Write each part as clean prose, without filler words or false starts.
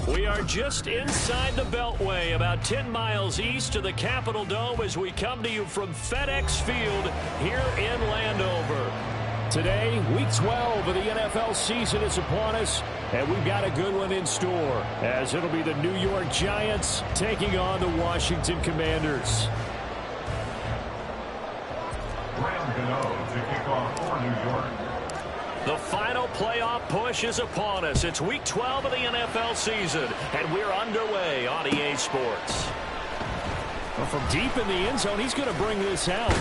We are just inside the Beltway, about 10 miles east of the Capitol Dome as we come to you from FedEx Field here in Landover. Today, Week 12 of the NFL season is upon us, and we've got a good one in store, as it'll be the New York Giants taking on the Washington Commanders. To kick off for New York. The final playoff push is upon us. It's Week 12 of the NFL season, and we're underway on EA Sports. Well, from deep in the end zone, he's going to bring this out.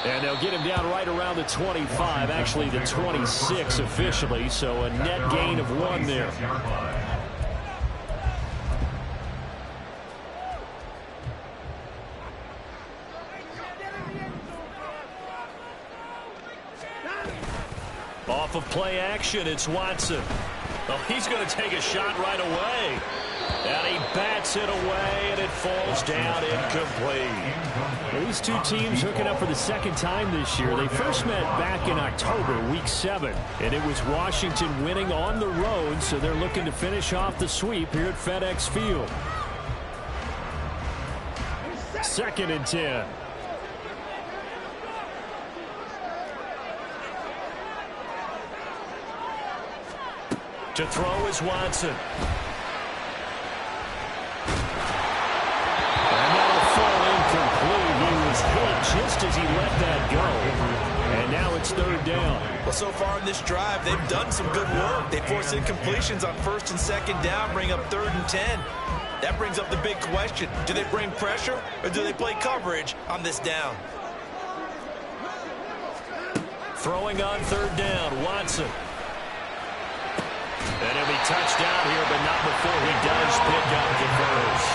And they'll get him down right around the 25, actually the 26 officially, so a net gain of 1 there. Off of play action, it's Watson. Oh, he's going to take a shot right away. And he bats it away, and it falls down incomplete. These two teams hooking up for the second time this year. They first met back in October, Week 7. And it was Washington winning on the road, so they're looking to finish off the sweep here at FedEx Field. 2nd and 10. To throw is Watson. And that'll fall incomplete. He was hit just as he let that go. And now it's 3rd down. Well, so far in this drive, they've done some good work. They forced incompletions on 1st and 2nd down, bring up 3rd and 10. That brings up the big question. Do they bring pressure or do they play coverage on this down? Throwing on 3rd down, Watson. And he'll be touched down here, but not before he does pick up the first.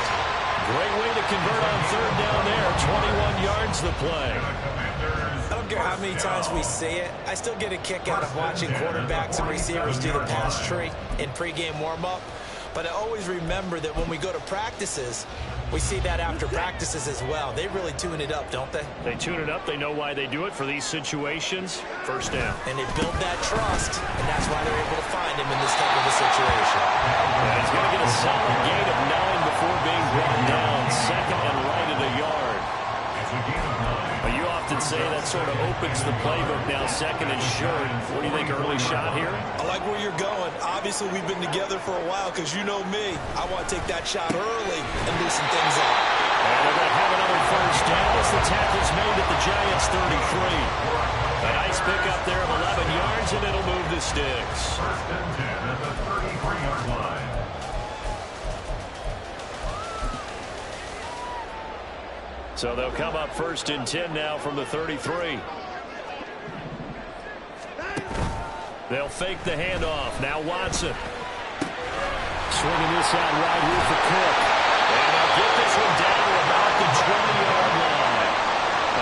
Great way to convert on 3rd down there. 21 yards the play. I don't care how many times we see it. I still get a kick out of watching quarterbacks and receivers do the pass tree in pregame warm-up. But I always remember that when we go to practices, we see that after practices as well. They really tune it up, don't they? They tune it up. They know why they do it for these situations. 1st down. And they build that trust, and that's why they're able to find him in this type of a situation. And he's going to get a solid gain of 9 before being brought down. 2nd and right at a yard. But you often say that sort of opens the playbook now, 2nd and short. What do you think, early shot here? I like where you're going. Obviously, we've been together for a while because you know me. I want to take that shot early and loosen things up. And they're going to have another 1st down as the tackle's made at the Giants' 33. A nice pickup there of 11 yards, and it'll move the sticks. 1st and 10 at the 33-yard line. So they'll come up 1st and 10 now from the 33. They'll fake the handoff. Now Watson. Swinging this out right here for Cook. And they'll get this one down to about the 20-yard line.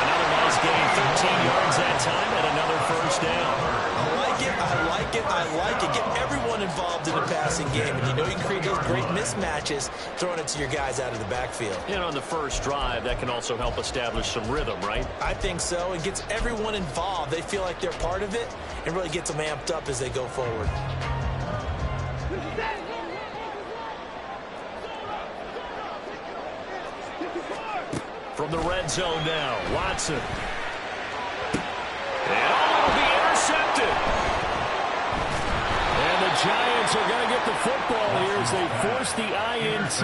Another nice gain, 13 yards that time, and another 1st down. I like it, I like it, I like it. Get everyone involved in the passing game, and you know you can create those great mismatches throwing it to your guys out of the backfield. And on the first drive, that can also help establish some rhythm, right? I think so. It gets everyone involved. They feel like they're part of it, and really gets them amped up as they go forward. From the red zone now, Watson. And it'll be intercepted. And the Giants are going to get the football here as they force the INT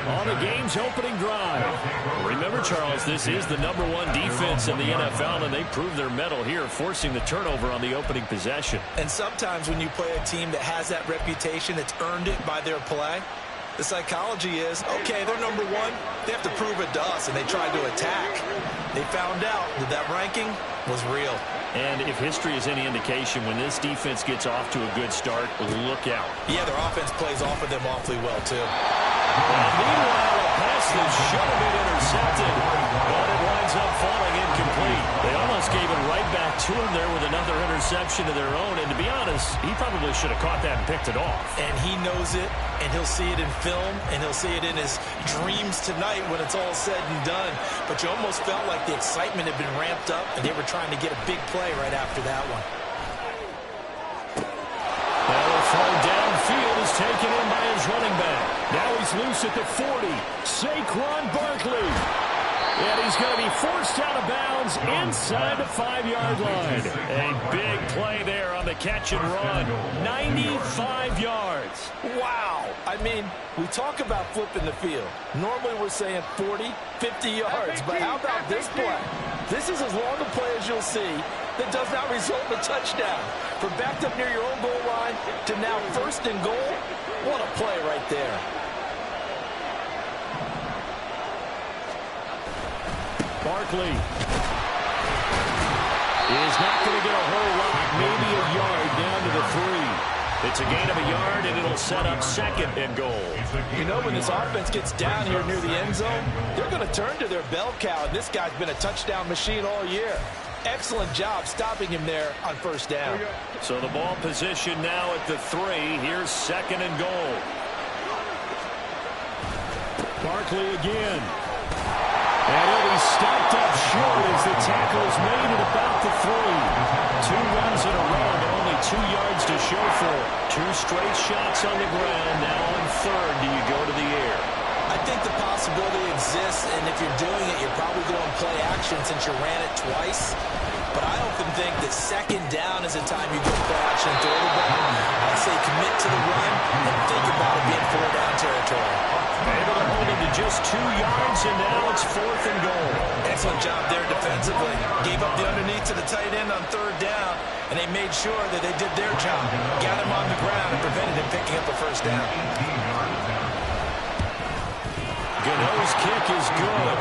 on the game's opening drive. Remember, Charles, this is the #1 defense in the NFL, and they proved their mettle here, forcing the turnover on the opening possession. And sometimes when you play a team that has that reputation, that's earned it by their play, The psychology is, okay, they're number one. They have to prove it to us, and they tried to attack. They found out that that ranking was real. And if history is any indication, when this defense gets off to a good start, look out. Yeah, their offense plays off of them awfully well, too. And meanwhile, a pass that should have been intercepted, but it winds up falling incomplete. They almost gave it right back to him there with another interception of their own. And to be honest, he probably should have caught that and picked it off. And he knows it, and he'll see it in film, and he'll see it in his dreams tonight when it's all said and done. But you almost felt like the excitement had been ramped up, and they were trying to get a big play right after that one. Now a throw downfield is taken in by his running back. Now he's loose at the 40. Saquon Barkley. And he's going to be forced out of bounds inside the 5-yard line. A big play there on the catch and run. 95 yards. Wow. I mean, we talk about flipping the field. Normally we're saying 40, 50 yards. But how about this play? This is as long a play as you'll see that does not result in a touchdown. From backed up near your own goal line to now first and goal. What a play right there. Barkley is not going to get a whole lot, maybe a yard down to the 3. It's a gain of a yard, and it'll set up second and goal. You know, when this offense gets down here near the end zone, they're going to turn to their bell cow, and this guy's been a touchdown machine all year. Excellent job stopping him there on first down. So the ball position now at the 3. Here's second and goal. Barkley again. And he'll be stopped up short as the tackle is made at about the 3. 2 runs in a row, but only 2 yards to show for it. 2 straight shots on the ground. Now on third, do you go to the air? I think the possibility exists, and if you're doing it, you're probably going play action since you ran it twice. But I often think that second down is the time you go play action and throw the ball. I'd say commit to the run and think about it being 4-down territory. Able to hold him to just 2 yards, and now it's fourth and goal. Excellent job there defensively. Gave up the underneath to the tight end on third down, and they made sure that they did their job. Got him on the ground and prevented him picking up a first down. Gano's kick is good.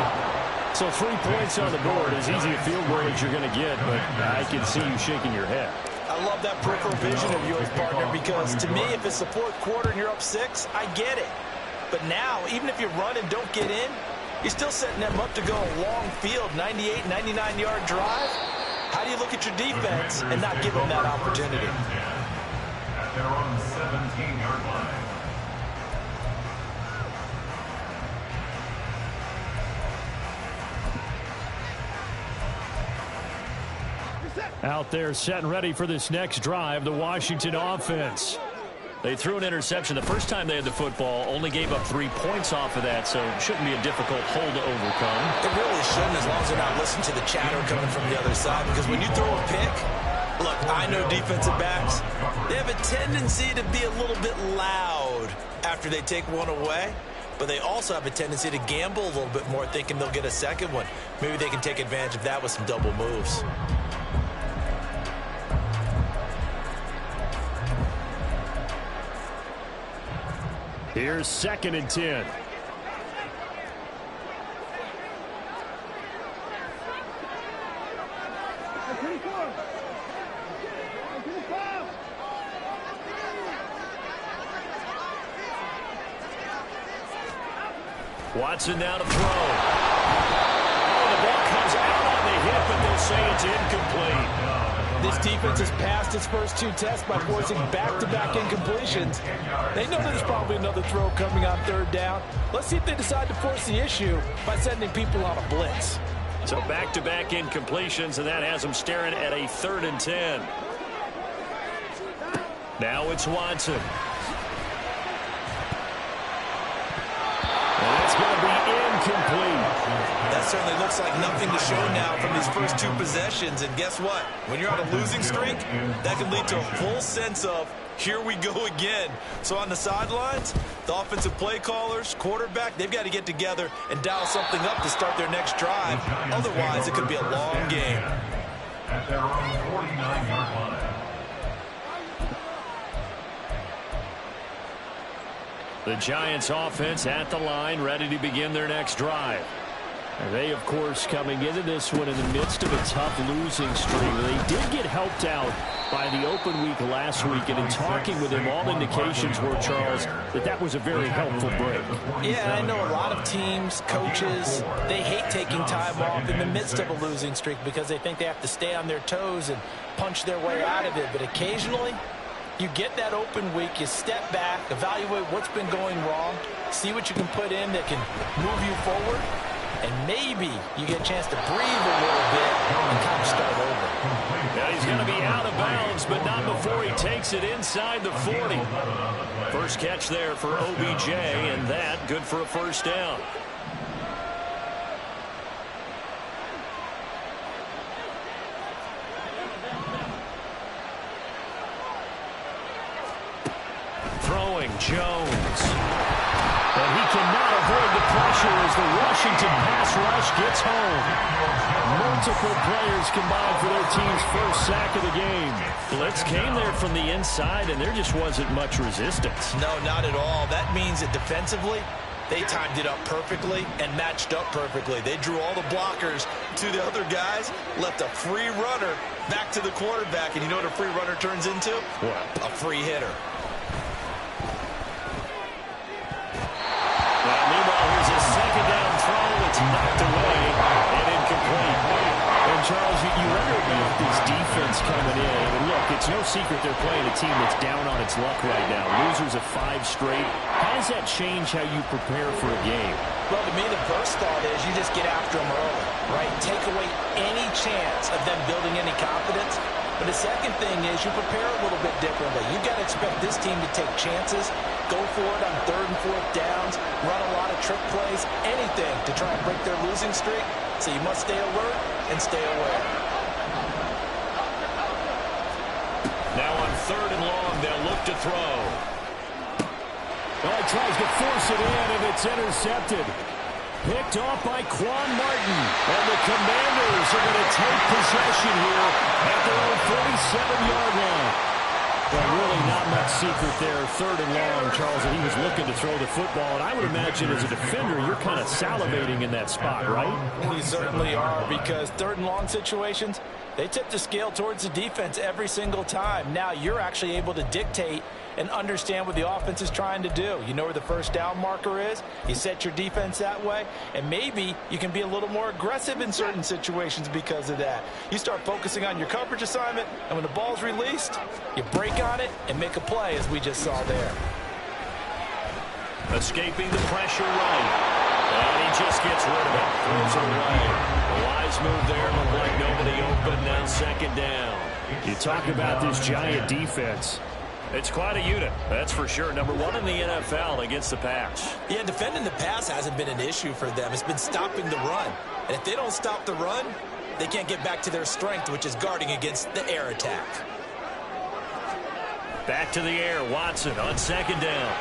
So 3 points on the board, as easy a field goal as you're going to get, but I can see you shaking your head. I love that peripheral vision of yours, partner, because to me, if it's the fourth quarter and you're up 6, I get it. But now, even if you run and don't get in, you're still setting them up to go a long field, 98, 99-yard drive. How do you look at your defense and not give them that opportunity? At their own 17-yard line. Out there set and ready for this next drive, the Washington offense. They threw an interception the first time they had the football, only gave up 3 points off of that, so it shouldn't be a difficult hole to overcome. It really shouldn't, as long as they're not listening to the chatter coming from the other side, because when you throw a pick, look, I know defensive backs, they have a tendency to be a little bit loud after they take one away, but they also have a tendency to gamble a little bit more, thinking they'll get a second one. Maybe they can take advantage of that with some double moves. Here's second and 10. Watson now to throw. Oh, the ball comes out on the hip, and they'll say it's incomplete. This defense has passed its first 2 tests by forcing back-to-back incompletions. They know there's probably another throw coming on third down. Let's see if they decide to force the issue by sending people on a blitz. So back-to-back incompletions, and that has them staring at a 3rd and 10. Now it's Watson. And it's going to be incomplete. That certainly looks like nothing to show now from these first 2 possessions. And guess what? When you're on a losing streak, that can lead to a full sense of, here we go again. So on the sidelines, the offensive play callers, quarterback, they've got to get together and dial something up to start their next drive. Otherwise, it could be a long game. At their own 49-yard line. The Giants offense at the line, ready to begin their next drive. And they, of course, coming into this one in the midst of a tough losing streak. They did get helped out by the open week last week, and in talking with him, all indications were, Charles, that was a very helpful break. Yeah, I know a lot of teams, coaches, they hate taking time off in the midst of a losing streak because they think they have to stay on their toes and punch their way out of it. But occasionally, you get that open week, you step back, evaluate what's been going wrong, see what you can put in that can move you forward, and maybe you get a chance to breathe a little bit and kind of start over. Yeah, he's going to be out of bounds, but not before he takes it inside the 40. First catch there for OBJ, and that good for a first down. Throwing Jones. And he cannot avoid the pressure as the Washington pass rush gets home. Multiple players combined for their team's first sack of the game. Blitz came there from the inside, and there just wasn't much resistance. No, not at all. That means that defensively, they timed it up perfectly and matched up perfectly. They drew all the blockers to the other guys, left a free runner back to the quarterback. And you know what a free runner turns into? What? A free hitter. Second down throw, it's knocked away and incomplete. And Charles, you wonder about this defense coming in. And look, it's no secret they're playing a team that's down on its luck right now. Losers of 5 straight. How does that change how you prepare for a game? Well, to me, the first thought is you just get after them early, right? Take away any chance of them building any confidence. But the second thing is you prepare a little bit differently. You've got to expect this team to take chances, go for it on 3rd and 4th downs, run a lot of trick plays, anything to try and break their losing streak. So you must stay alert and stay aware. Now on 3rd and long, they'll look to throw. Well, he tries to force it in, and it's intercepted. Picked off by Quan Martin. And the Commanders are going to take possession here at their own 47-yard line. Well, really not much secret there. 3rd and long, Charles, and he was looking to throw the football. And I would imagine as a defender, you're kind of salivating in that spot, right? You certainly are, because 3rd and long situations, they tip the scale towards the defense every single time. Now you're actually able to dictate and understand what the offense is trying to do. You know where the first down marker is. You set your defense that way, and maybe you can be a little more aggressive in certain situations because of that. You start focusing on your coverage assignment, and when the ball's released, you break on it and make a play, as we just saw there. Escaping the pressure right. And he just gets rid of it. Throws it away. A wise move there. Looked like nobody open. Now 2nd down. You talk about this Giant defense. It's quite a unit, that's for sure. Number 1 in the NFL against the pass. Yeah, defending the pass hasn't been an issue for them. It's been stopping the run. And if they don't stop the run, they can't get back to their strength, which is guarding against the air attack. Back to the air, Watson on 2nd down.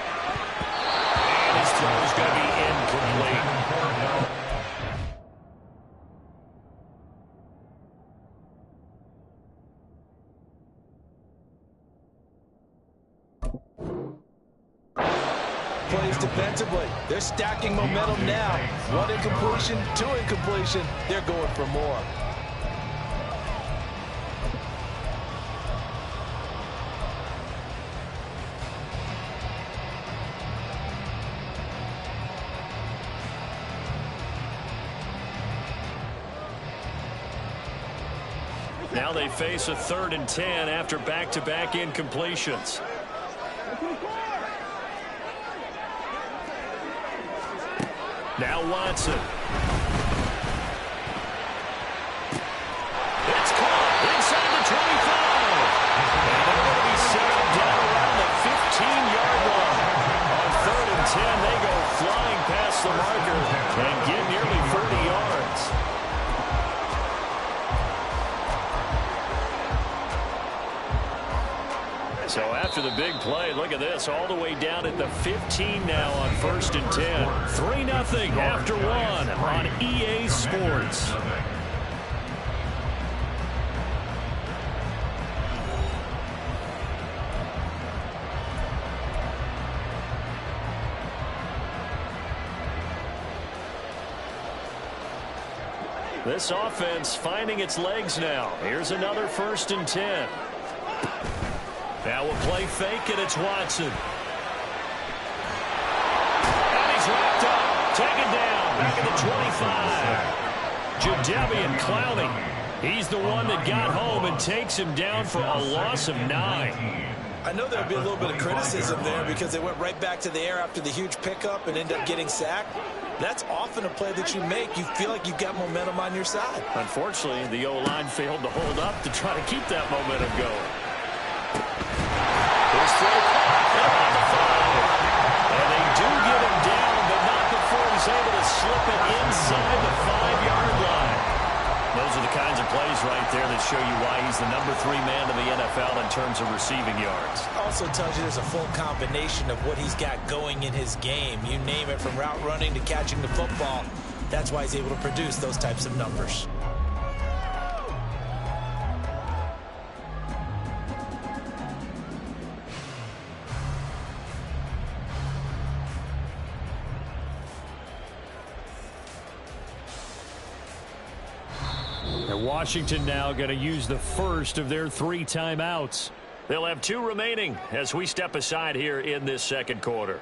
And his throw is going to be incomplete. Plays defensively. They're stacking momentum now. 1 incompletion, 2 incompletion. They're going for more. Now they face a 3rd and 10 after back-to-back incompletions. Now Watson. It's caught inside the 25. And they're going to be settled down around the 15-yard line. On 3rd and 10, they go flying past the marker and get nearly 40 yards. So after the big play, look at this, all the way down at the 15 now on 1st and 10. 3-0 after 1 on EA Sports. This offense finding its legs now. Here's another 1st and 10. Now we'll play fake, and it's Watson. And he's wrapped up. Taken down. Back at the 25. Jadeveon Clowney. He's the one that got home and takes him down for a loss of 9. I know there'll be a little bit of criticism there because they went right back to the air after the huge pickup and ended up getting sacked. That's often a play that you make. You feel like you've got momentum on your side. Unfortunately, the O-line failed to hold up to try to keep that momentum going. Here's throw around the 5. And they do get him down, but not before he's able to slip it inside the 5-yard line. Those are the kinds of plays right there that show you why he's the number 3 man in the NFL in terms of receiving yards. Also tells you there's a full combination of what he's got going in his game. You name it, from route running to catching the football. That's why he's able to produce those types of numbers. Washington now going to use the first of their 3 timeouts. They'll have 2 remaining as we step aside here in this second quarter.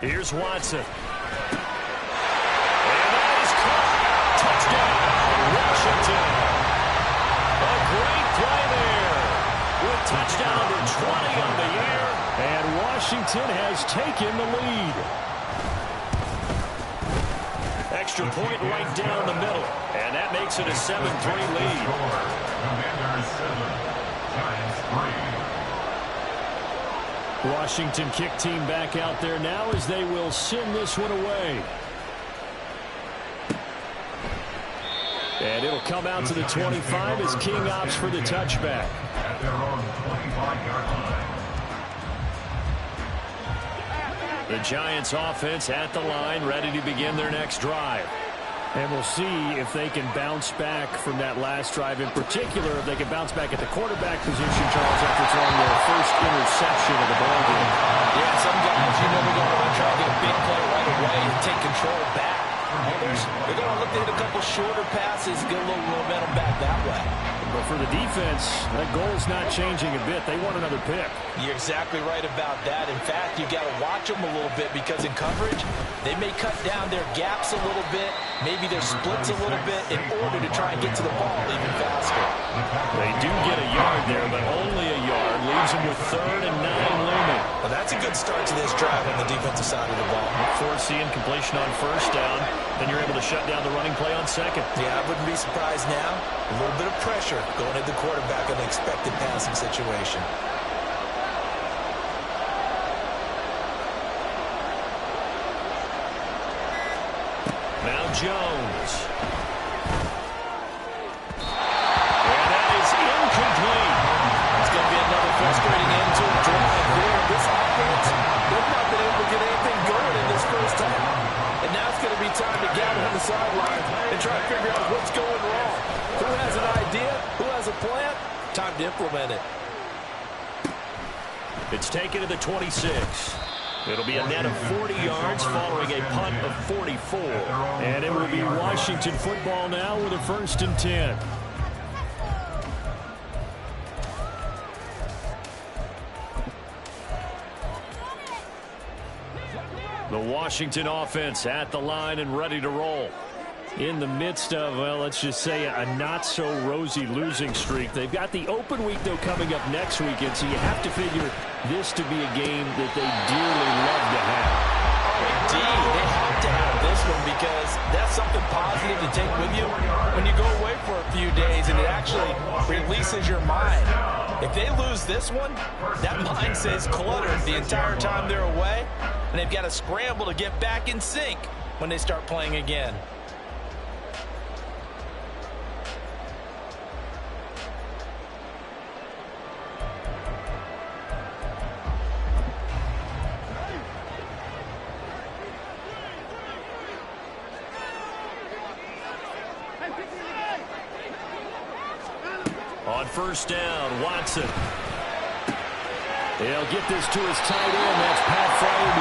Here's Watson. And that is caught. Touchdown, Washington. A great play there. With touchdown number 20 on the year. And Washington has taken the lead. Extra point right down the middle. And that makes it a 7-3 lead. Commanders 7, Giants 3. Washington kick team back out there now as they will send this one away. And it'll come out to the 25 as King opts for the touchback. At their own 25-yard line. The Giants offense at the line, ready to begin their next drive. And we'll see if they can bounce back from that last drive. In particular, if they can bounce back at the quarterback position, Charles, after throwing their first interception of the ballgame. Yeah, some guys, you know, they're going to try to get a big play right away and take control back. Others, they're going to look to hit a couple shorter passes, get a little momentum back that way. But for the defense, that goal's not changing a bit. They want another pick. You're exactly right about that. In fact, you've got to watch them a little bit because in coverage, they may cut down their gaps a little bit, maybe their splits a little bit in order to try and get to the ball even faster. They do get a yard there, but only a yard. Leaves them with 3rd and 9 looming. Well, that's a good start to this drive on the defensive side of the ball. Forcing completion on 1st down. Then you're able to shut down the running play on 2nd. Yeah, I wouldn't be surprised now. A little bit of pressure going at the quarterback in an expected passing situation. Now Jones. And that is incomplete. It's going to be another frustrating end to a drive here. This offense, they've not been able to get anything going in this first half. And now it's going to be time to gather on the sidelines and try to figure out what's going wrong. Who has an idea? Who has a plan? Time to implement it. It's taken to the 26. It'll be a net of 40 yards following a punt of 44. And it will be Washington football now with a 1st and 10. The Washington offense at the line and ready to roll. In the midst of, well, let's just say a not-so-rosy losing streak. They've got the open week, though, coming up next weekend, so you have to figure this to be a game that they dearly love to have. Indeed, they have to have this one because that's something positive to take with you when you go away for a few days and it actually releases your mind. If they lose this one, that mind stays cluttered the entire time they're away, and they've got to scramble to get back in sync when they start playing again. On 1st down, Watson. He'll get this to his tight end. That's Pat Fryer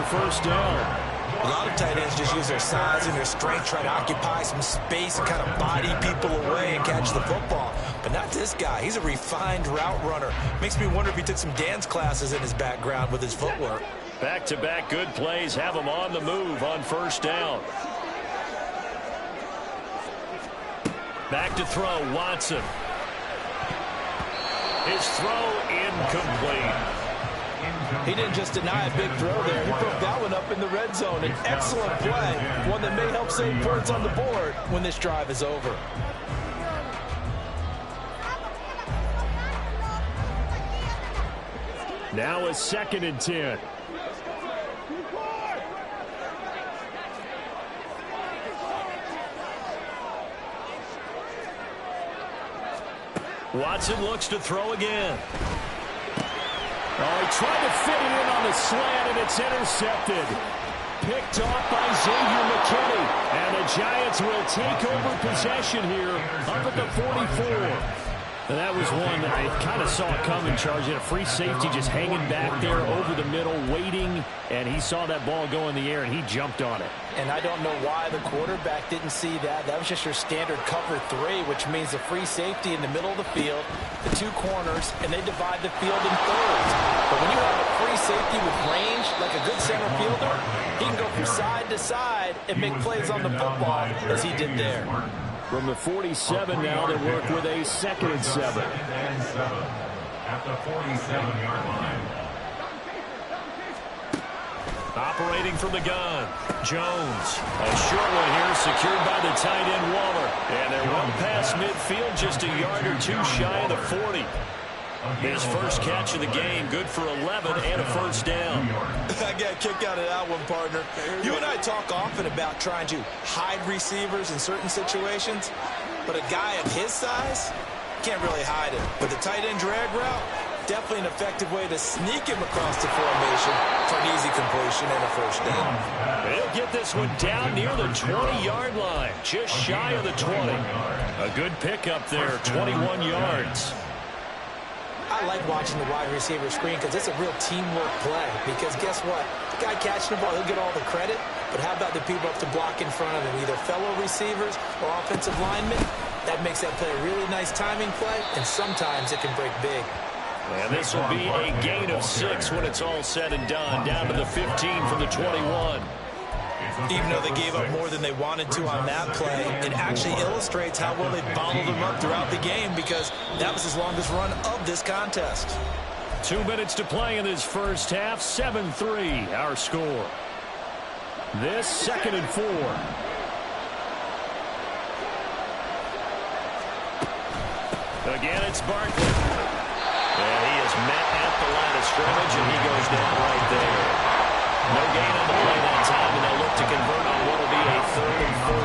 first down. A lot of tight ends just use their size and their strength, try to occupy some space and kind of body people away and catch the football. But not this guy. He's a refined route runner. Makes me wonder if he took some dance classes in his background with his footwork. Back-to-back good plays have him on the move on first down. Back to throw, Watson. His throw incomplete. He didn't just deny a big throw there. He broke that one up in the red zone. An excellent play, one that may help save points on the board when this drive is over. Now a 2nd and 10. Watson looks to throw again. Oh, he tried to fit it in on the slant, and it's intercepted. Picked off by Xavier McKinney. And the Giants will take over possession here up at the 44. And that was one that I kind of saw coming, charging a free safety just hanging back there over the middle, waiting, and he saw that ball go in the air, and he jumped on it. And I don't know why the quarterback didn't see that. That was just your standard cover 3, which means a free safety in the middle of the field, the 2 corners, and they divide the field in thirds. But when you have a free safety with range, like a good center fielder, he can go from side to side and make plays on the football as he did there. From the 47 now, they work with a 2nd and 7. At the 47-yard line. Operating from the gun, Jones. A short one here, secured by the tight end Waller. And they're well past midfield, just a yard or 2 shy of the 40. His first catch of the game, good for 11 and a first down. I got a kick out of that one, partner. You and I talk often about trying to hide receivers in certain situations, but a guy of his size can't really hide him. But the tight end drag route, definitely an effective way to sneak him across the formation for an easy completion and a first down. He'll get this one down near the 20-yard line, just shy of the 20. A good pickup there, 21 yards. I like watching the wide receiver screen because it's a real teamwork play. Because guess what? The guy catching the ball, he'll get all the credit. But how about the people up to block in front of him, either fellow receivers or offensive linemen? That makes that play a really nice timing play, and sometimes it can break big. And this will be a gain of 6 when it's all said and done, down to the 15 from the 21. Even though they gave up more than they wanted to on that play, it actually illustrates how well they bottled them up throughout the game because that was his longest run of this contest. 2 minutes to play in this first half, 7-3 our score. This 2nd and 4. Again, it's Barkley. And he is met at the line of scrimmage, and he goes down right there. No gain on the play that time, and they'll look to convert on what will be a 3rd and 4.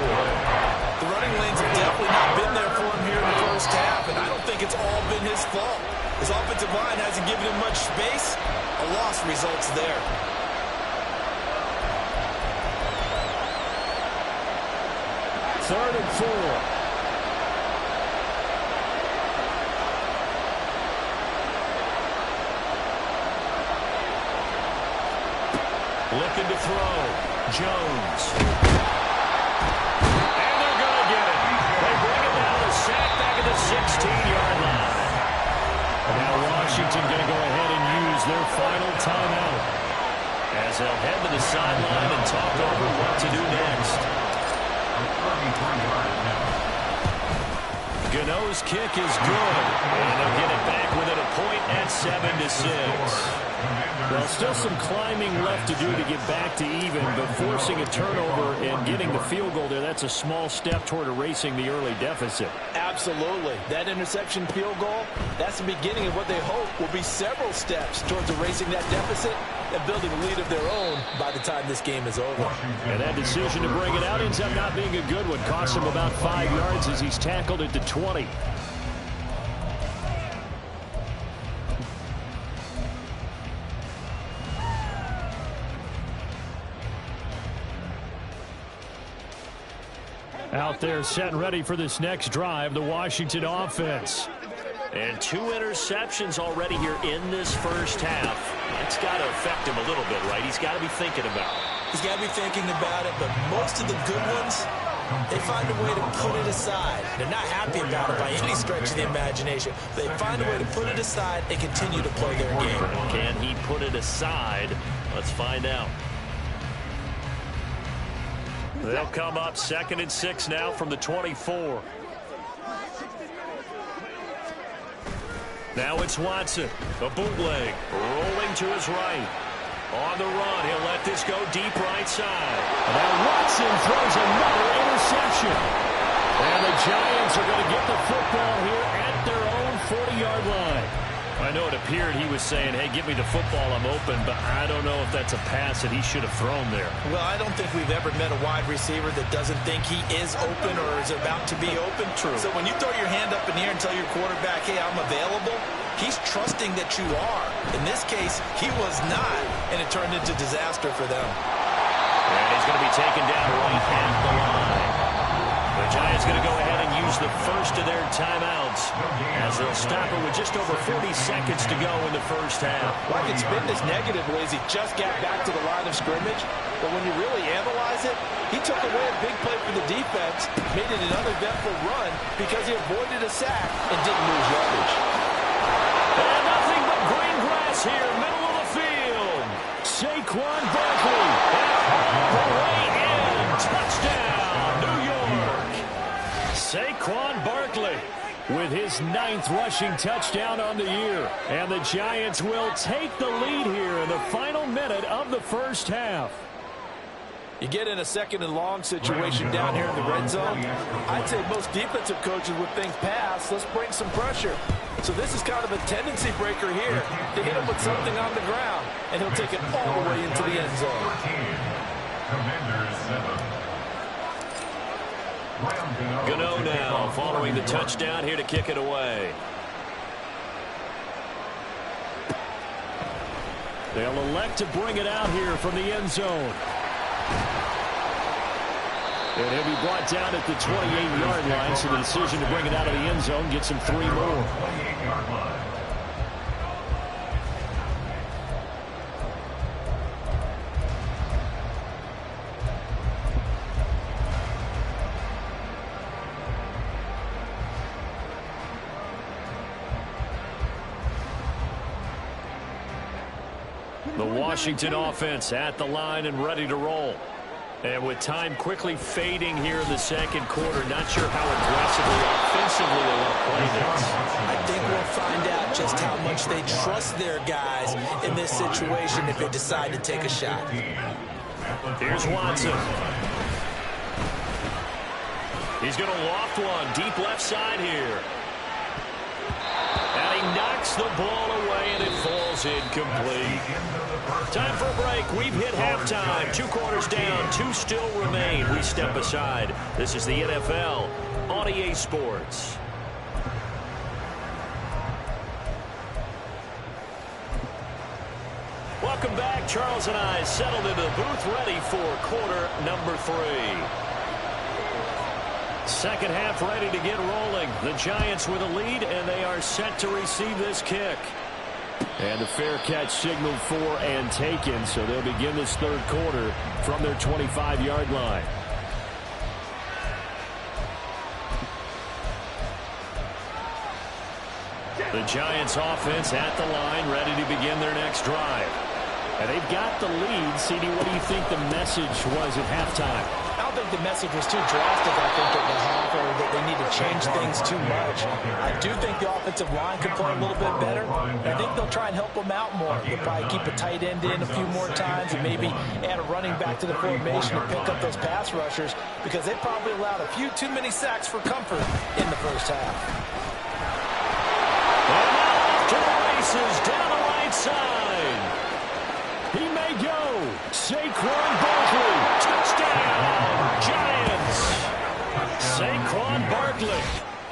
The running lanes have definitely not been there for him here in the first half, and I don't think it's all been his fault. His offensive line hasn't given him much space. A loss results there. Third and 4. Looking to throw. Jones. And they're going to get it. They bring it down, a sack back at the 16-yard line. Now Washington going to go ahead and use their final timeout as they'll head to the sideline and talk over what to do next. Gano's kick is good, and they'll get it back within a point at 7-6. Well, still some climbing left to do to get back to even, but forcing a turnover and getting the field goal there, that's a small step toward erasing the early deficit. Absolutely. That interception field goal, that's the beginning of what they hope will be several steps towards erasing that deficit and building a lead of their own by the time this game is over. And that decision to bring it out ends up not being a good one. Costs him about 5 yards as he's tackled at the 20. Out there set and ready for this next drive, the Washington offense. And 2 interceptions already here in this first half. That's got to affect him a little bit, right? He's got to be thinking about it. He's got to be thinking about it, but most of the good ones, they find a way to put it aside. They're not happy about it by any stretch of the imagination. They find a way to put it aside and continue to play their game. Can he put it aside? Let's find out. They'll come up 2nd and 6 now from the 24. Now it's Watson, a bootleg, rolling to his right. On the run, he'll let this go deep right side. Now Watson throws another interception. And the Giants are going to get the football here at their own 40-yard line. I know it appeared he was saying, hey, give me the football, I'm open, but I don't know if that's a pass that he should have thrown there. Well, I don't think we've ever met a wide receiver that doesn't think he is open or is about to be open. True. So when you throw your hand up in the air and tell your quarterback, hey, I'm available, he's trusting that you are. In this case, he was not, and it turned into disaster for them. And he's going to be taken down right at the line. The Giants going to go ahead and use the first of their timeouts as they'll stop it with just over 40 seconds to go in the first half. Well, I can spin this negatively as he just got back to the line of scrimmage, but when you really analyze it, he took away a big play for the defense, made it an uneventful run because he avoided a sack and didn't lose yardage. And nothing but green grass here, middle of the field. Saquon Barkley, the way in, touchdown, New York. Saquon Barkley with his 9th rushing touchdown on the year. And the Giants will take the lead here in the final minute of the first half. You get in a 2nd and long situation down here in the red zone. I'd say most defensive coaches would think pass. Let's bring some pressure. So this is kind of a tendency breaker here to hit him with something on the ground, and he'll take it all the way into the end zone. Gano now following the touchdown here to kick it away. They'll elect to bring it out here from the end zone. And he'll be brought down at the 28-yard line, so the decision to bring it out of the end zone gets him 3 more. The Washington offense at the line and ready to roll. And with time quickly fading here in the 2nd quarter, not sure how aggressively offensively they want to play this. I think we'll find out just how much they trust their guys in this situation if they decide to take a shot. Here's Watson. He's going to loft one deep left side here. And he knocks the ball away, and it falls incomplete. Time for a break. We've hit halftime. 2 quarters down. 2 still remain. We step aside. This is the NFL on EA Sports. Welcome back. Charles and I settled into the booth ready for quarter number 3. Second half ready to get rolling. The Giants with a lead, and they are set to receive this kick. And the fair catch signaled for and taken, so they'll begin this 3rd quarter from their 25-yard line. The Giants offense at the line, ready to begin their next drive. And they've got the lead. CD, what do you think the message was at halftime? I don't think the message was too drastic, I think, at the half, or that they need to change things too much. I do think the offensive line could play a little bit better. I think they'll try and help them out more. They'll probably keep a tight end in a few more times and maybe add a running back to the formation to pick up those pass rushers, because they probably allowed a few too many sacks for comfort in the first half. And off to the races down the right side. He may go. Saquon Barkley. Touchdown, Giants. Saquon Barkley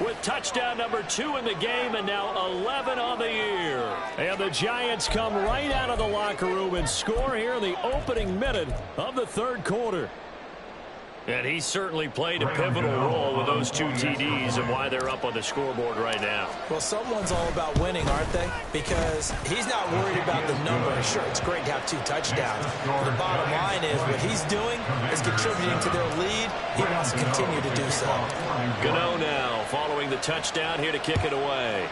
with touchdown number 2 in the game, and now 11 on the year. And the Giants come right out of the locker room and score here in the opening minute of the 3rd quarter. And he certainly played a pivotal role with those 2 TDs and why they're up on the scoreboard right now. Well, someone's all about winning, aren't they? Because he's not worried about the number. Sure, it's great to have 2 touchdowns. But the bottom line is what he's doing is contributing to their lead. He wants to continue to do so. Gano now following the touchdown here to kick it away.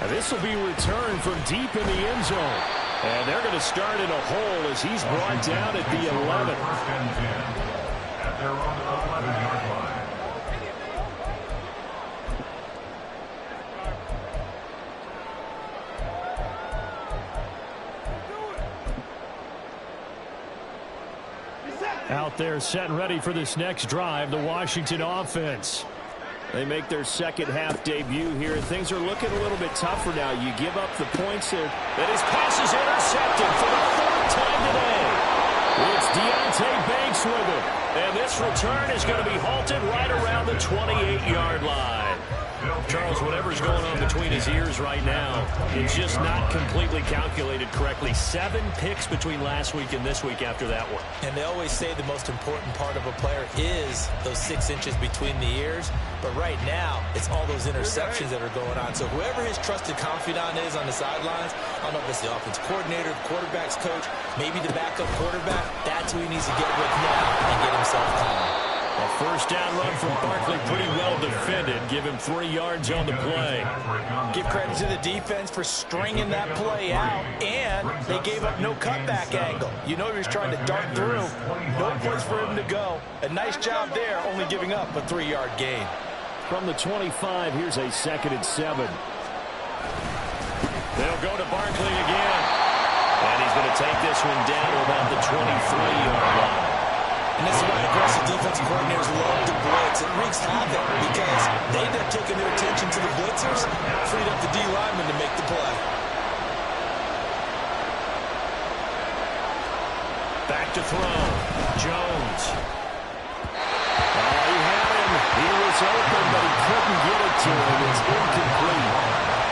This will be returned from deep in the end zone. And they're going to start in a hole as he's brought down at the 11. First and 10 at their own 11-yard line. Out there set and ready for this next drive, the Washington offense. They make their second half debut here. Things are looking a little bit tougher now. You give up the points there. And his pass is intercepted for the 4th time today. It's Deontay Banks with it. And this return is going to be halted right around the 28-yard line. Charles, whatever's going on between his ears right now, it's just not completely calculated correctly. 7 picks between last week and this week after that one. And they always say the most important part of a player is those 6 inches between the ears. But right now, it's all those interceptions that are going on. So whoever his trusted confidant is on the sidelines, I don't know if it's the offensive coordinator, the quarterback's coach, maybe the backup quarterback, that's who he needs to get with now and get himself calm. A first down run from Barkley, pretty well defended. Give him 3 yards on the play. Give credit to the defense for stringing that play out, and they gave up no cutback angle. You know he was trying to dart through. No place for him to go. A nice job there, only giving up a 3-yard gain. From the 25, here's a 2nd and 7. They'll go to Barkley again. And he's going to take this one down to about the 23-yard line. And this is why aggressive defensive coordinators love to blitz. It wreaks havoc because they end up taking their attention to the blitzers, freed up the D lineman to make the play. Back to throw. Jones. He had him. He was open, but he couldn't get it to him. It's incomplete.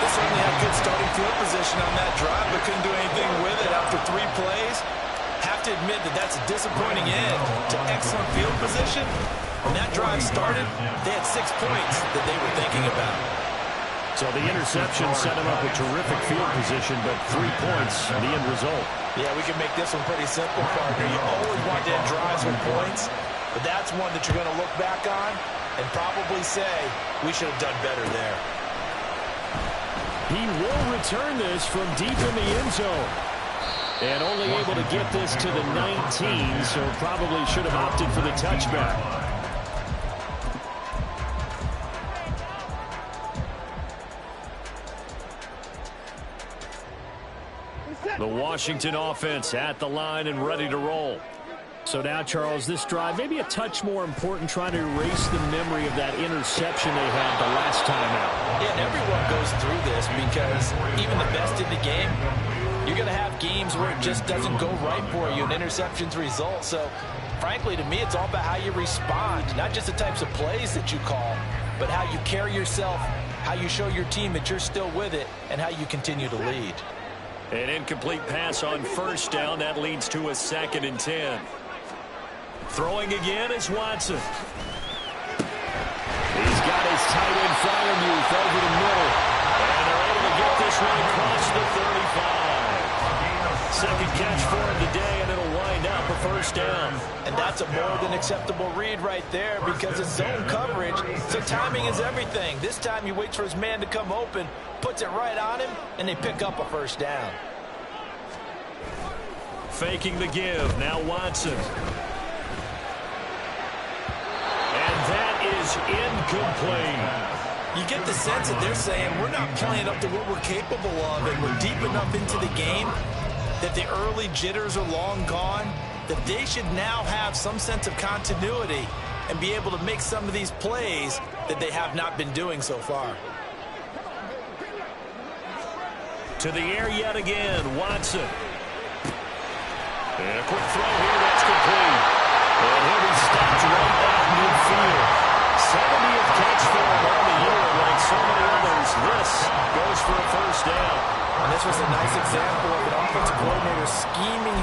They certainly had good starting field position on that drive, but couldn't do anything with it after 3 plays. Have to admit that that's a disappointing end to excellent field position. When that drive started, they had 6 points that they were thinking about. So the interception set him up with terrific field position, but 3 points, the end result. Yeah, we can make this one pretty simple, partner. You always want to end drives with points, but that's one that you're going to look back on and probably say, we should have done better there. He will return this from deep in the end zone. And only able to get this to the 19, so probably should have opted for the touchback. The Washington offense at the line and ready to roll. So now, Charles, this drive maybe a touch more important, trying to erase the memory of that interception they had the last time out. Yeah, and everyone goes through this because even the best in the game, you're going to have games where it just doesn't go right for you and interceptions result. So, frankly, to me, it's all about how you respond, not just the types of plays that you call, but how you carry yourself, how you show your team that you're still with it, and how you continue to lead. An incomplete pass on first down. That leads to a 2nd and 10. Throwing again is Watson. He's got his tight end Fryermuth over the middle. And they're able to get this one across the 35. Second catch for him today, and it'll wind up a first down. And that's a more than acceptable read right there because it's zone coverage, so timing is everything. This time he waits for his man to come open, puts it right on him, and they pick up a first down. Faking the give, now Watson. And that is incomplete. You get the sense that they're saying we're not playing up to what we're capable of, and we're deep enough into the game that the early jitters are long gone, that they should now have some sense of continuity and be able to make some of these plays that they have not been doing so far. To the air yet again, Watson. And a quick throw here, that's complete. And he'll be stopped right at midfield. 70th catch for him on the year. Like so many others, this goes for a first down. And this was a nice example of an offensive coordinator scheming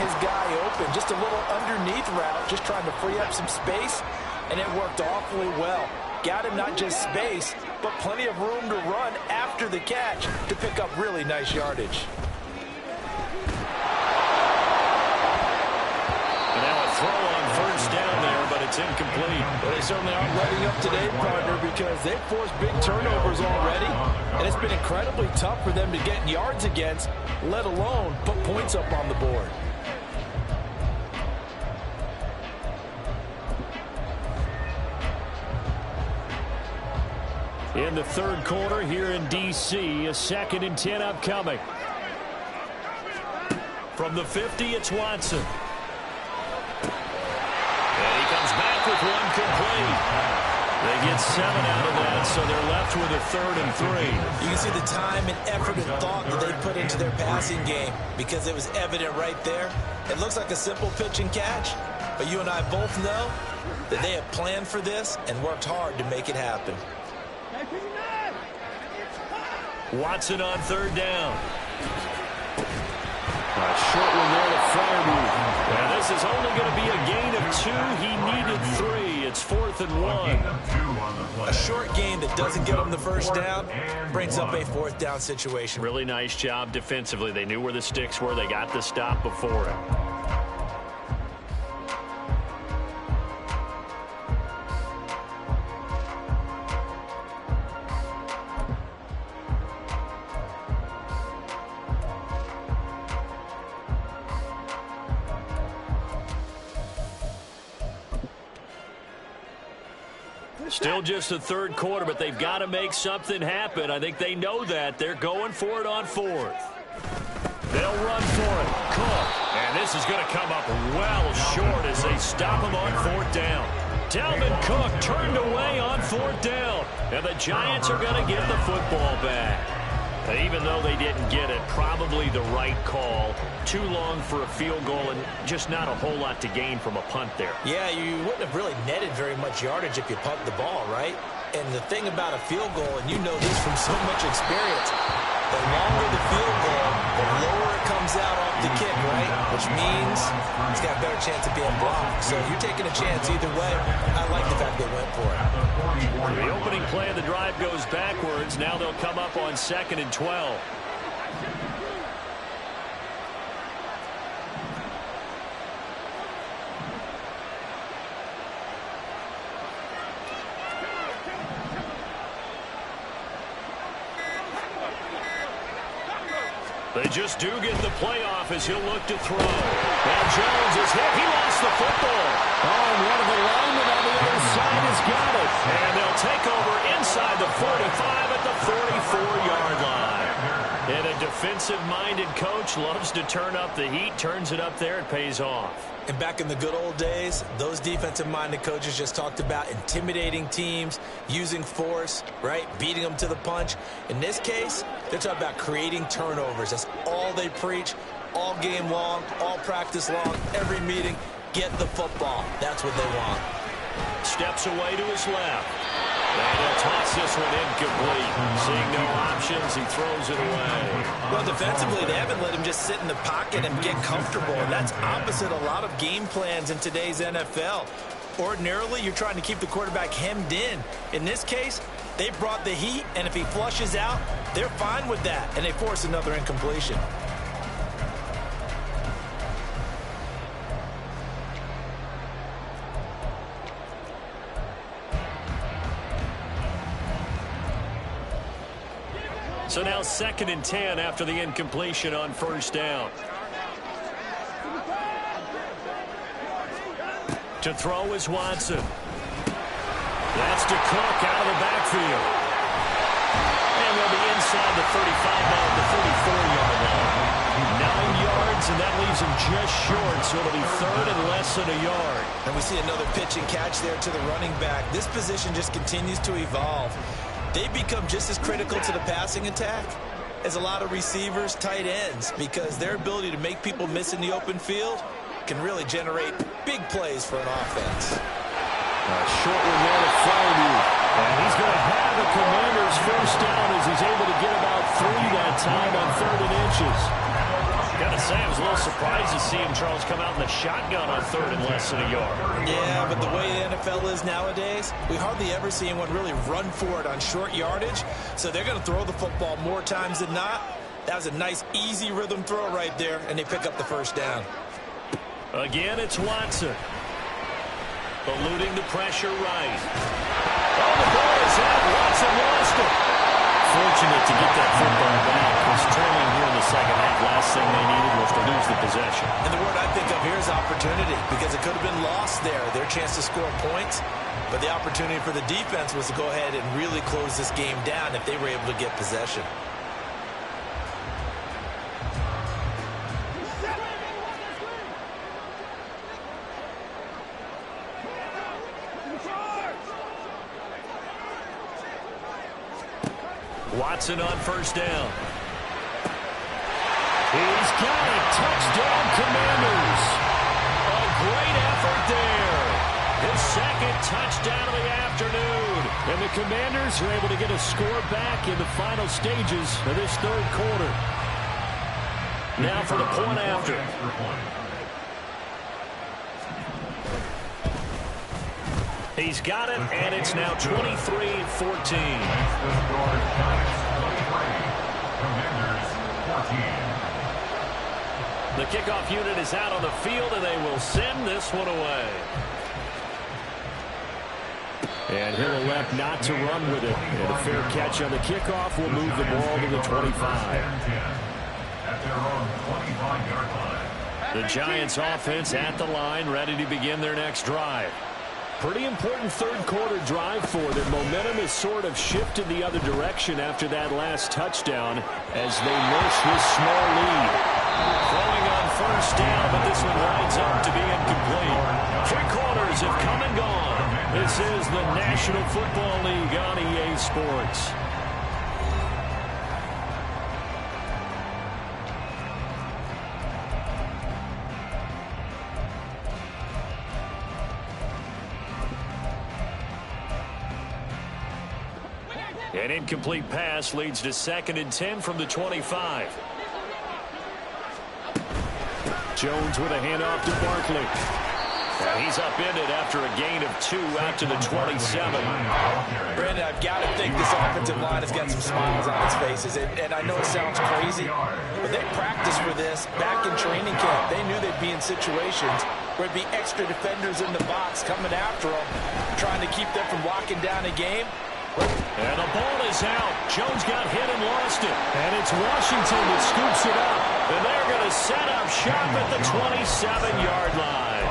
open, just a little underneath route, just trying to free up some space, and it worked awfully well. Got him not just space, but plenty of room to run after the catch to pick up really nice yardage. And now a throw on first down there, but it's incomplete. Well, they certainly aren't letting up today, partner, because they've forced big turnovers already, and it's been incredibly tough for them to get yards against, let alone put points up on the board. In the third quarter here in D.C., a 2nd and 10 upcoming. From the 50, it's Watson. And he comes back with one complete. They get 7 out of that, so they're left with a 3rd and 3. You can see the time and effort and thought that they put into their passing game because it was evident right there. It looks like a simple pitch and catch, but you and I both know that they have planned for this and worked hard to make it happen. Watson on 3rd down. A short one there to Fairview. And this is only going to be a gain of 2. He needed 3. It's 4th and 1. A short gain that doesn't get them the first down brings up a 4th down situation. Really nice job defensively. They knew where the sticks were. They got the stop before it. Still just the third quarter, but they've got to make something happen. I think they know that. They're going for it on 4th. They'll run for it. Cook. And this is going to come up well short as they stop him on 4th down. Dalvin Cook turned away on 4th down. And the Giants are going to get the football back. Even though they didn't get it, probably the right call. Too long for a field goal and just not a whole lot to gain from a punt there. Yeah, you wouldn't have really netted very much yardage if you punt the ball, right? And the thing about a field goal, and you know this from so much experience, the longer the field goal, the lower it comes out off the kick, right? Which means it's got a better chance of being blocked. So you're taking a chance either way. I like the fact they went for it. The opening play of the drive goes backwards. Now they'll come up on 2nd and 12. They just do get the playoff as he'll look to throw. And Jones is hit. He lost the football. Oh, and one of the linemen on the other side has got it. And they'll take over inside the 45 at the 44-yard line. And a defensive-minded coach loves to turn up the heat, turns it up there, it pays off. And back in the good old days, those defensive-minded coaches just talked about intimidating teams, using force, right, beating them to the punch. In this case, they're talking about creating turnovers. That's all they preach, all game long, all practice long, every meeting. Get the football. That's what they want. Steps away to his left. And he'll toss this one incomplete. Seeing no options, he throws it away. Well, defensively, they haven't let him just sit in the pocket and get comfortable, and that's opposite a lot of game plans in today's NFL. Ordinarily, you're trying to keep the quarterback hemmed in. In this case, they brought the heat, and if he flushes out, they're fine with that, and they force another incompletion. So now 2nd and 10 after the incompletion on 1st down. To throw is Watson. That's to Cook out of the backfield. And they'll be inside the 35 now at the 34-yard line. 9 yards, and that leaves him just short, so it'll be 3rd and less than a yard. And we see another pitch and catch there to the running back. This position just continues to evolve. They've become just as critical to the passing attack as a lot of receivers, tight ends, because their ability to make people miss in the open field can really generate big plays for an offense. Short one there to Fairview. And he's going to have the Commanders first down as he's able to get about 3 that time on 3rd and inches. Got to say, I was a little surprised to see him, Charles, come out in the shotgun on third and less than a yard. Yeah, but the way the NFL is nowadays, we hardly ever see anyone really run for it on short yardage. So they're going to throw the football more times than not. That was a nice, easy rhythm throw right there, and they pick up the first down. Again, it's Watson. Eluding the pressure right. Oh, the ball is out. Watson lost it. Fortunate to get that football back. Was trailing here in the second half. Last thing they needed was to lose the possession. And the word I think of here is opportunity, because it could have been lost there, their chance to score points. But the opportunity for the defense was to go ahead and really close this game down if they were able to get possession. Watson on first down. He's got it. Touchdown, Commanders. A great effort there. His second touchdown of the afternoon. And the Commanders are able to get a score back in the final stages of this third quarter. Now for the point after. He's got it, and it's now 23-14. The kickoff unit is out on the field, and they will send this one away. And he'll elect not to run with it. And a fair catch on the kickoff will move the ball to the 25. The Giants offense at the line, ready to begin their next drive. Pretty important third quarter drive for them. Momentum has sort of shifted the other direction after that last touchdown as they nurse this small lead. Throwing on first down, but this one winds up to be incomplete. 3 quarters have come and gone. This is the National Football League on EA Sports. An incomplete pass leads to 2nd and 10 from the 25. Jones with a handoff to Barkley. And he's upended after a gain of 2 out to the 27. Brandon, I've got to think this offensive line has got some smiles on its faces. And I know it sounds crazy, but they practiced for this back in training camp. They knew they'd be in situations where it'd be extra defenders in the box coming after them, trying to keep them from locking down a game. And the ball is out. Jones got hit and lost it. And it's Washington that scoops it up. And they're going to set up shop at the 27-yard line.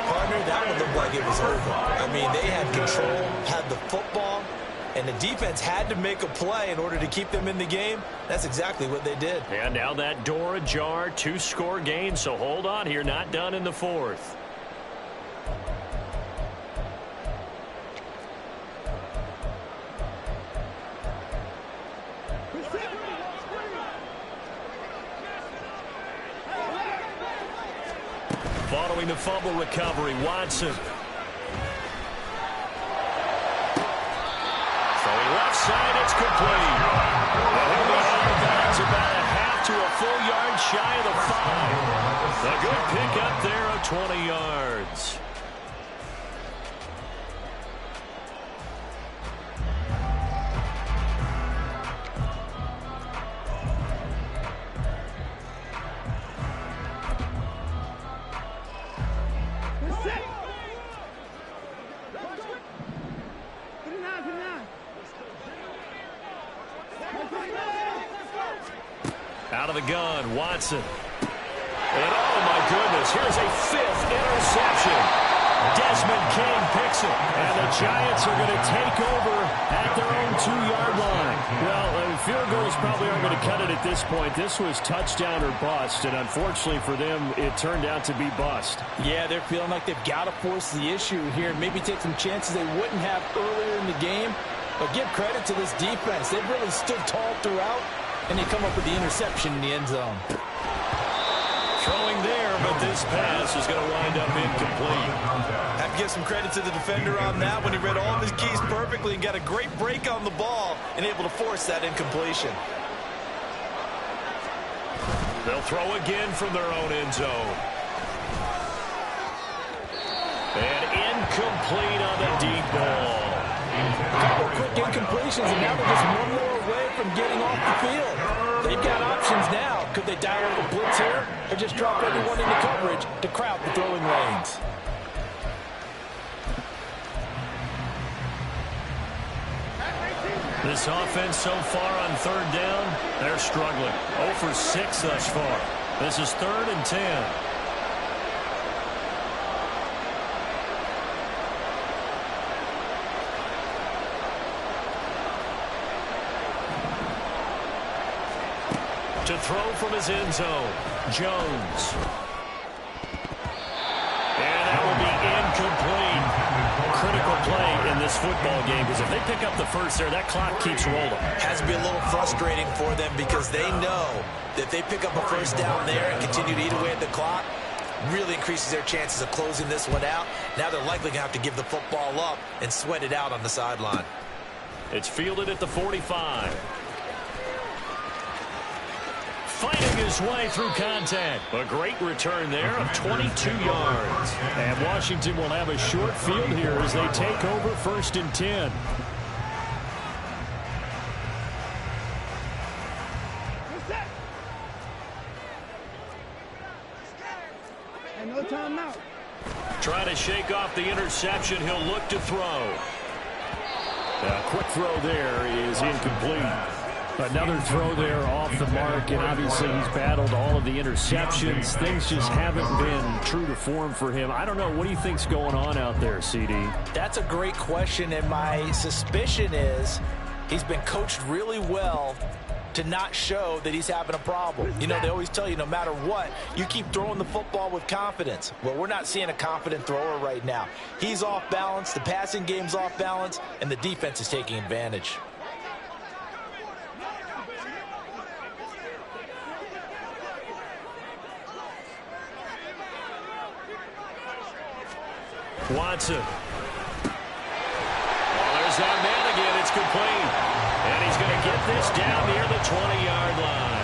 Partner, that one looked like it was over. I mean, they had control, had the football, and the defense had to make a play in order to keep them in the game. That's exactly what they did. And now that door ajar, 2-score game. So hold on here, not done in the 4th. Following the fumble recovery, Watson. Throwing left side, it's complete. And he'll be out of bounds about a half to a full yard shy of the 5. A good pickup there of 20 yards. Out of the gun, Watson. And oh my goodness, here's a 5th interception. Desmond King picks it. And the Giants are going to take over at their own 2-yard line. Well, field goals probably aren't going to cut it at this point. This was touchdown or bust, and unfortunately for them, it turned out to be bust. Yeah, they're feeling like they've got to force the issue here, maybe take some chances they wouldn't have earlier in the game. But give credit to this defense. They've really stood tall throughout, and they come up with the interception in the end zone. Throwing there, but this pass is going to wind up incomplete. Have to give some credit to the defender on that when he read all of his keys perfectly and got a great break on the ball and able to force that incompletion. They'll throw again from their own end zone. And incomplete on the deep ball. A couple quick incompletions, and now they're just one more away from getting off the field. They've got options now. Could they dial up a blitz here or just drop everyone into coverage to crowd the throwing lanes? This offense so far on third down, they're struggling. 0 for 6 thus far. This is 3rd and 10. To throw from his end zone, Jones. And that will be incomplete. Critical play in this football game, because if they pick up the first there, that clock keeps rolling. Has to be a little frustrating for them because they know that if they pick up a first down there and continue to eat away at the clock, really increases their chances of closing this one out. Now they're likely going to have to give the football up and sweat it out on the sideline. It's fielded at the 45. Fighting his way through contact. A great return there of 22 yards. And Washington will have a short field here as they take over 1st and 10. And no timeout. Trying to shake off the interception. He'll look to throw. A quick throw there is incomplete. Another throw there off the mark, and obviously he's battled all of the interceptions. Things just haven't been true to form for him. I don't know. What do you think's going on out there, CD? That's a great question, and my suspicion is he's been coached really well to not show that he's having a problem. You know, they always tell you no matter what, you keep throwing the football with confidence. Well, we're not seeing a confident thrower right now. He's off balance, the passing game's off balance, and the defense is taking advantage. Watson. Well, there's that man again. It's complete. And he's going to get this down near the 20-yard line.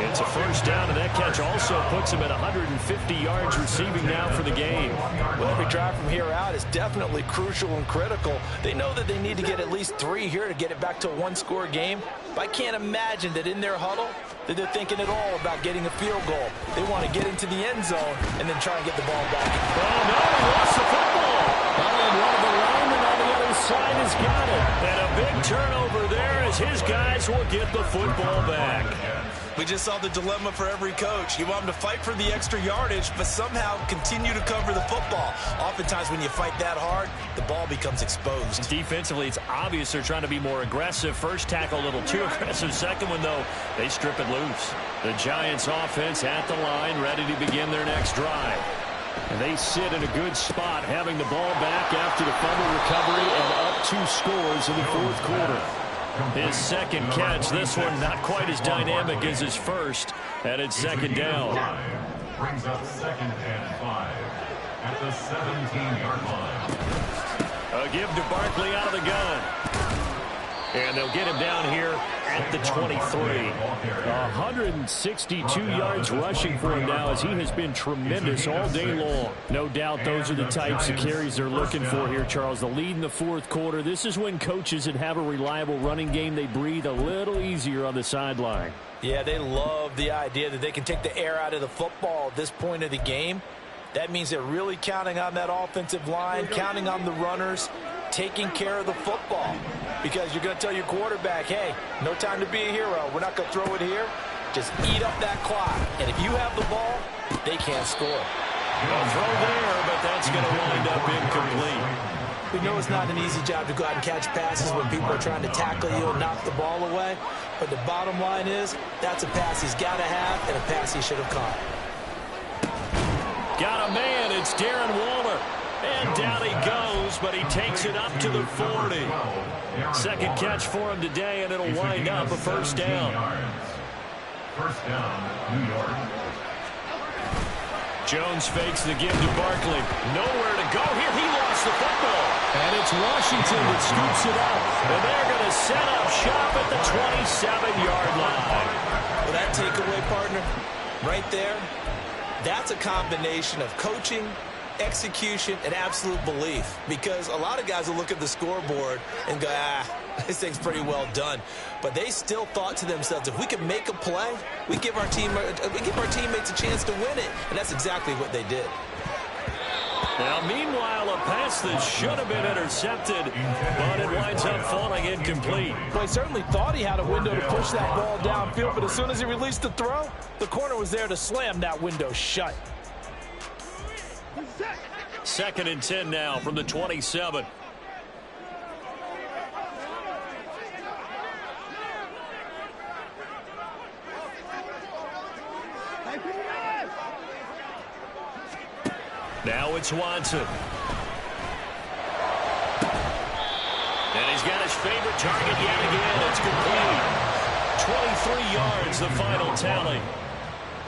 It's a first down, and that catch also puts him at 150 yards receiving now for the game. Well, every drive from here out is definitely crucial and critical. They know that they need to get at least 3 here to get it back to a one-score game. But I can't imagine that in their huddle that they're thinking at all about getting a field goal. They want to get into the end zone and then try and get the ball back. Oh, no, he lost the football. And one of the linemen on the other side has got it. And a big turnover there as his guys will get the football back. We just saw the dilemma for every coach. You want them to fight for the extra yardage, but somehow continue to cover the football. Oftentimes when you fight that hard, the ball becomes exposed. Defensively, it's obvious they're trying to be more aggressive. First tackle a little too aggressive. Second one, though, they strip it loose. The Giants offense at the line, ready to begin their next drive. And they sit in a good spot, having the ball back after the fumble recovery and up 2 scores in the 4th quarter. His second catch, this one not quite as dynamic as his first, and it's 2nd down. Brings up 2nd and 5 at the 17-yard line. A give to Barkley out of the gun. And they'll get him down here at the 23. 162 yards rushing for him now as he has been tremendous all day long. No doubt those are the types of carries they're looking for here, Charles. The lead in the 4th quarter. This is when coaches that have a reliable running game, they breathe a little easier on the sideline. Yeah, they love the idea that they can take the air out of the football at this point of the game. That means they're really counting on that offensive line, counting on the runners, taking care of the football. Because you're going to tell your quarterback, hey, no time to be a hero. We're not going to throw it here. Just eat up that clock. And if you have the ball, they can't score. A throw there, but that's going to wind up incomplete. We know it's not an easy job to go out and catch passes when people are trying to tackle you and knock the ball away. But the bottom line is, that's a pass he's got to have and a pass he should have caught. Got a man. It's Darren Waller. And down he goes, but he takes it up to the 40. Second catch for him today, and it'll wind up a first down. First down, New York. Jones fakes the give to Barkley. Nowhere to go here. He lost the football. And it's Washington that scoops it up. And they're going to set up shop at the 27-yard line. Well, that takeaway, partner, right there, that's a combination of coaching, execution, and absolute belief. Because a lot of guys will look at the scoreboard and go, this thing's pretty well done. But they still thought to themselves, if we can make a play, we give our teammates a chance to win it. And that's exactly what they did. Now, meanwhile, a pass that should have been intercepted, but it winds up falling incomplete. Well, he certainly thought he had a window to push that ball downfield, but as soon as he released the throw, the corner was there to slam that window shut. 2nd and 10 now from the 27. Now it's Watson. And he's got his favorite target yet again. It's complete. 23 yards, the final tally.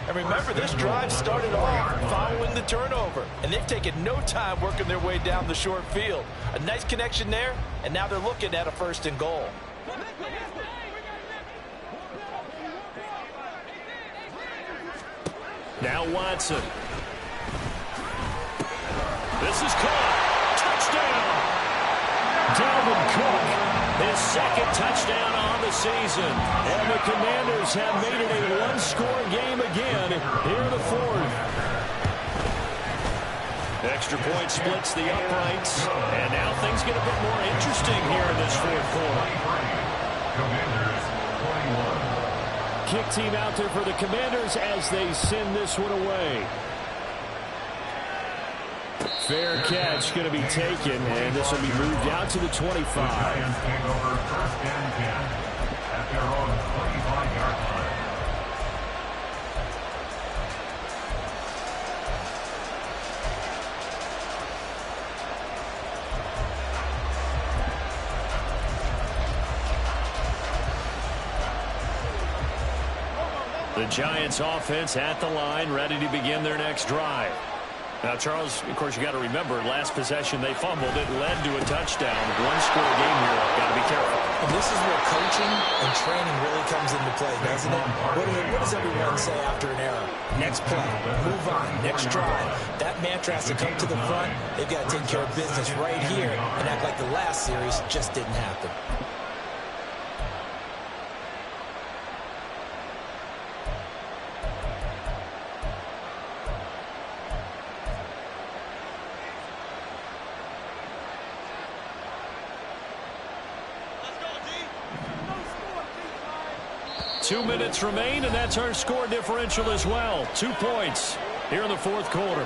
And remember, this drive started off following the turnover. And they've taken no time working their way down the short field. A nice connection there, and now they're looking at a 1st and goal. Now Watson. This is caught. Touchdown. Dalvin Cook, his 2nd touchdown on the season. And the Commanders have made it a one-score game again here in the 4th. Extra point splits the uprights. And now things get a bit more interesting here in this 4th quarter. Commanders 21. Kick team out there for the Commanders as they send this one away. Fair catch going to be taken, and this will be moved out to the 25. The Giants take over 1st and 10 at their own 25-yard line. The Giants offense at the line, ready to begin their next drive. Now, Charles, of course, you got to remember, last possession they fumbled. It led to a touchdown. One-score game here. Got to be careful. And this is where coaching and training really comes into play, doesn't it? What does everyone say after an error? Next play, move on, next drive. That mantra has to come to the front. They've got to take care of business right here and act like the last series just didn't happen. Two minutes remain, and that's our score differential as well. 2 points here in the 4th quarter.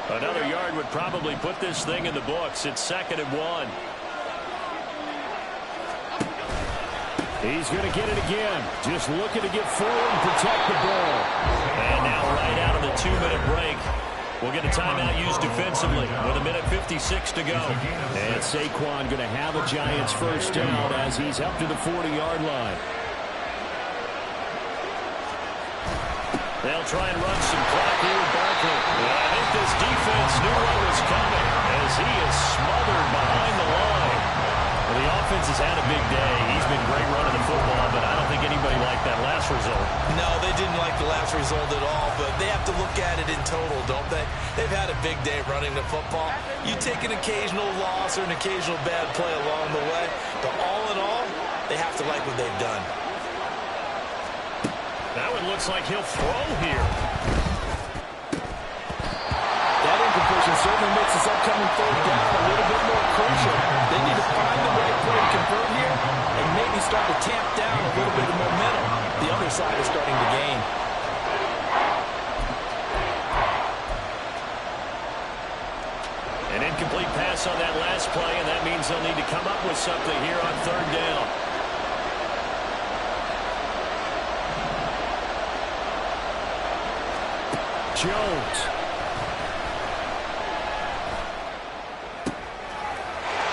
Another yard would probably put this thing in the books. It's 2nd and 1. He's going to get it again. Just looking to get forward and protect the ball. And now right out of the 2-minute break, we'll get a timeout used defensively with 1:56 to go. And Saquon going to have a Giants 1st down as he's up to the 40-yard line. They'll try and run some clock here with Barkley. Well, I think this defense knew what was coming as he is smothered behind the line. Well, the offense has had a big day. He's been great running the football, but I don't think anybody liked that last result. No, they didn't like the last result at all, but they have to look at it in total, don't they? They've had a big day running the football. You take an occasional loss or an occasional bad play along the way, but all in all, they have to like what they've done. Now it looks like he'll throw here. That incompletion certainly makes this upcoming 3rd down a little bit more crucial. They need to find the right play to convert here and maybe start to tamp down a little bit of momentum. The other side is starting to gain. An incomplete pass on that last play, and that means they'll need to come up with something here on 3rd down. Jones.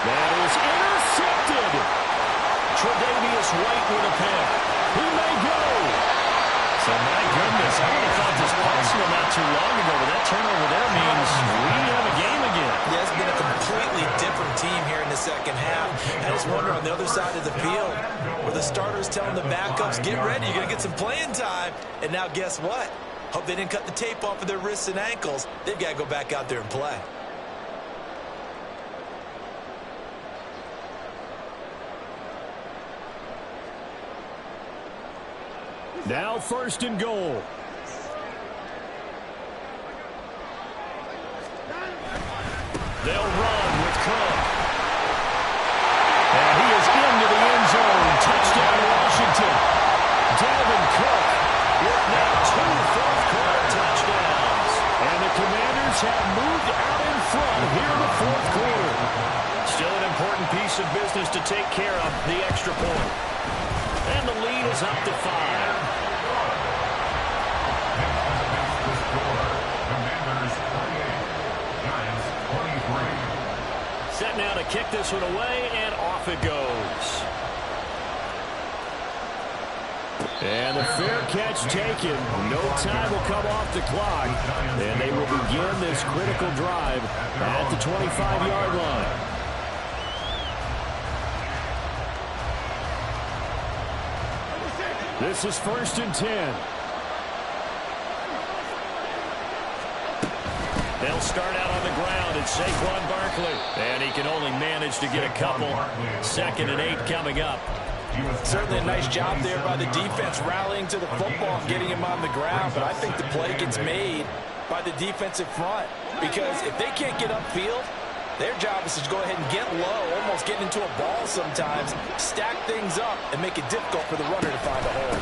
That is intercepted. too long ago, but that turnover there means we have a game again. Yeah, it's been a completely different team here in the second half. I just wonder on the other side of the field where the starters telling the backups, get ready, you're going to get some playing time. And now guess what? Hope they didn't cut the tape off of their wrists and ankles. They've got to go back out there and play. Now 1st and goal. They'll run with Cook. And he is into the end zone. Touchdown, Washington. Dalvin Cook with now 2 fourth-quarter touchdowns. And the Commanders have moved out in front here in the 4th quarter. Still an important piece of business to take care of, the extra point. And the lead is up to 5. Commanders 28, Giants 23. Set now to kick this one away, and off it goes. And the fair catch taken. No time will come off the clock. And they will begin this critical drive at the 25-yard line. This is 1st and 10. They'll start out on the ground. It's Saquon Barkley. And he can only manage to get a couple. 2nd and 8 coming up. Certainly a nice job there by the defense rallying to the football and getting him on the ground. But I think the play gets made by the defensive front. Because if they can't get upfield, their job is to go ahead and get low, almost get into a ball sometimes, stack things up, and make it difficult for the runner to find a hole.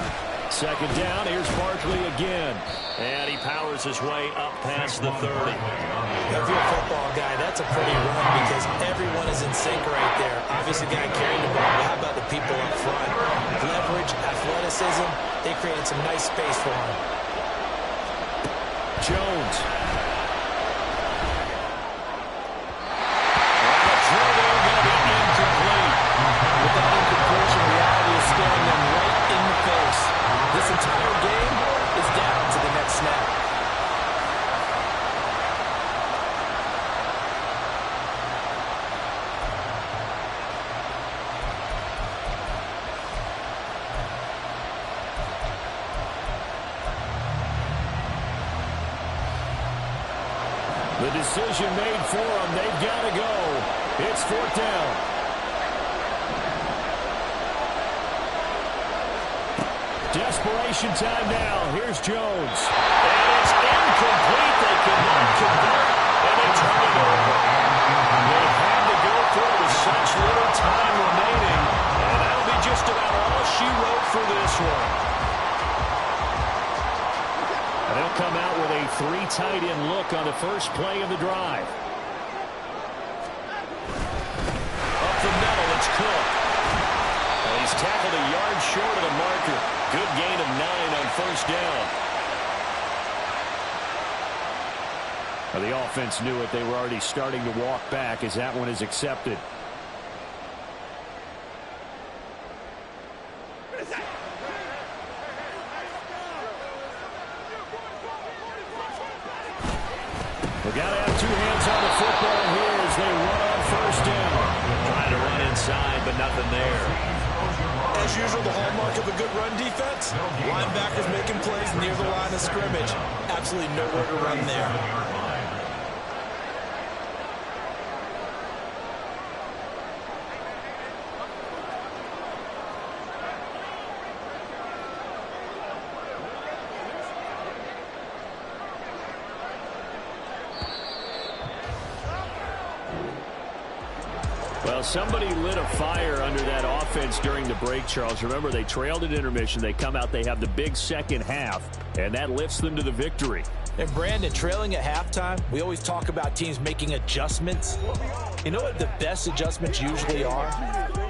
2nd down, here's Barkley again. And he powers his way up past the 30. Now, if you're a football guy, that's a pretty run because everyone is in sync right there. Obviously, the guy carrying the ball, but how about the people up front? Leverage, athleticism, they created some nice space for him. Jones. With that incompletion, reality is staring them right in the face. This entire game is down to the next snap. The decision made for them. They've got to go. It's 4th down. Desperation time now. Here's Jones. And it's incomplete. They could not convert, and they turn it over. They had to go for it with such little time remaining, and that'll be just about all she wrote for this one. And they'll come out with a 3 tight end look on the first play of the drive. Up the middle, it's Cook. And he's tackled a yard short of the marker. Good gain of 9 on 1st down. Well, the offense knew it. They were already starting to walk back as that one is accepted. We got to have 2 hands on the football here as they run on 1st down. Trying to run inside, but nothing there. As usual, the hallmark of a good run defense, linebackers making plays near the line of scrimmage. Absolutely nowhere to run there. Well, somebody lit a fire under that offense during the break, Charles. Remember, they trailed at intermission. They come out, they have the big second half, and that lifts them to the victory. And Brandon, trailing at halftime, we always talk about teams making adjustments. You know what the best adjustments usually are?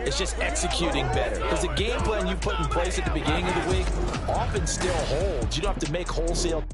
It's just executing better. Because the game plan you put in place at the beginning of the week often still holds. You don't have to make wholesale